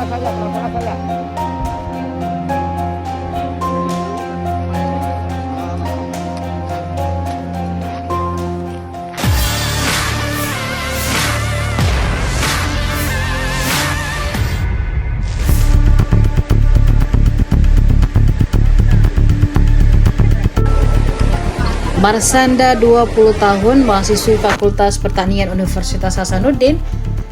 Tengah saja. Marsanda 20 tahun, mahasiswi Fakultas Pertanian Universitas Hasanuddin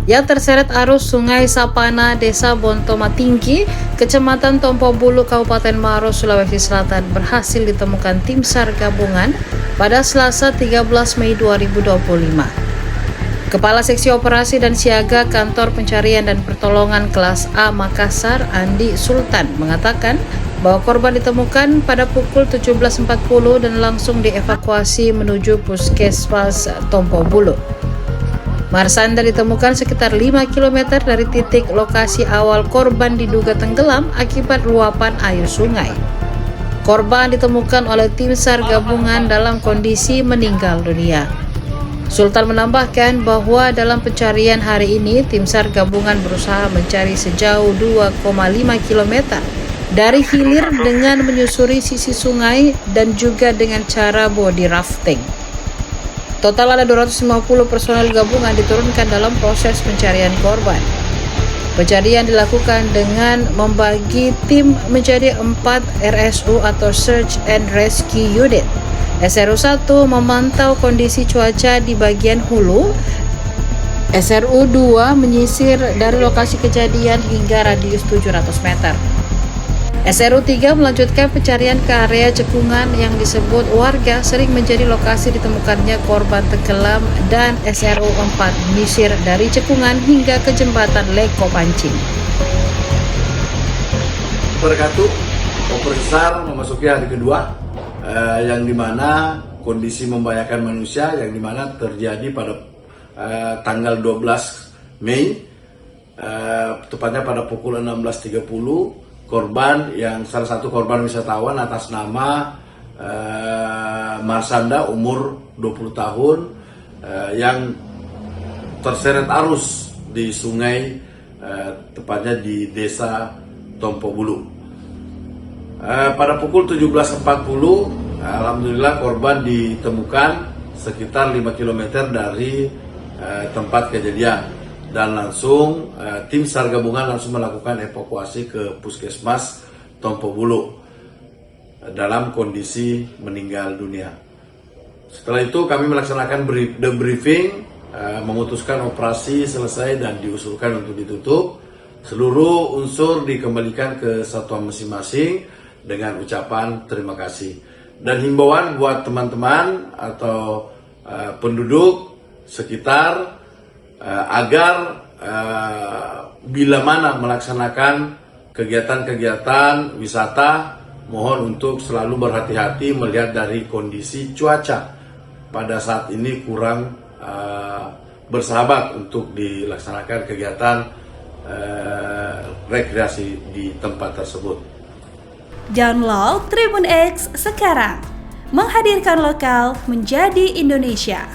yang terseret arus Sungai Sapana, Desa Bontoma Tinggi, Kecamatan Tompo Bulu, Kabupaten Maros, Sulawesi Selatan berhasil ditemukan tim SAR gabungan pada Selasa 13 Mei 2025. Kepala Seksi Operasi dan Siaga Kantor Pencarian dan Pertolongan Kelas A Makassar, Andi Sultan, mengatakan bahwa korban ditemukan pada pukul 17.40 dan langsung dievakuasi menuju Puskesmas Tompo Bulu. Marsanda ditemukan sekitar 5 km dari titik lokasi awal korban diduga tenggelam akibat luapan air sungai. Korban ditemukan oleh tim SAR gabungan dalam kondisi meninggal dunia. Sultan menambahkan bahwa dalam pencarian hari ini, tim SAR gabungan berusaha mencari sejauh 2,5 km dari hilir dengan menyusuri sisi sungai dan juga dengan cara body rafting. Total ada 250 personel gabungan diturunkan dalam proses pencarian korban. Pencarian dilakukan dengan membagi tim menjadi 4 RSU atau Search and Rescue Unit. SRU 1 memantau kondisi cuaca di bagian hulu. SRU 2 menyisir dari lokasi kejadian hingga radius 700 meter. SRU 3 melanjutkan pencarian ke area cekungan yang disebut warga sering menjadi lokasi ditemukannya korban tenggelam, dan SRU 4 menyisir dari cekungan hingga ke jembatan Leko Pancing. Berkatu, operasi SAR memasuki hari kedua, yang dimana kondisi membahayakan manusia, yang dimana terjadi pada tanggal 12 Mei, tepatnya pada pukul 16.30. Korban yang salah satu korban wisatawan atas nama Marsanda umur 20 tahun yang terseret arus di sungai, tepatnya di Desa Tompo Bulu. Pada pukul 17.40 alhamdulillah korban ditemukan sekitar 5 km dari tempat kejadian. Dan langsung tim SAR gabungan langsung melakukan evakuasi ke Puskesmas Tompo Bulu dalam kondisi meninggal dunia. Setelah itu kami melaksanakan debriefing, memutuskan operasi selesai dan diusulkan untuk ditutup. Seluruh unsur dikembalikan ke satuan masing-masing dengan ucapan terima kasih. Dan himbauan buat teman-teman atau penduduk sekitar agar bila mana melaksanakan kegiatan-kegiatan wisata, mohon untuk selalu berhati-hati melihat dari kondisi cuaca pada saat ini kurang bersahabat untuk dilaksanakan kegiatan rekreasi di tempat tersebut. Download Tribun X sekarang, menghadirkan lokal menjadi Indonesia.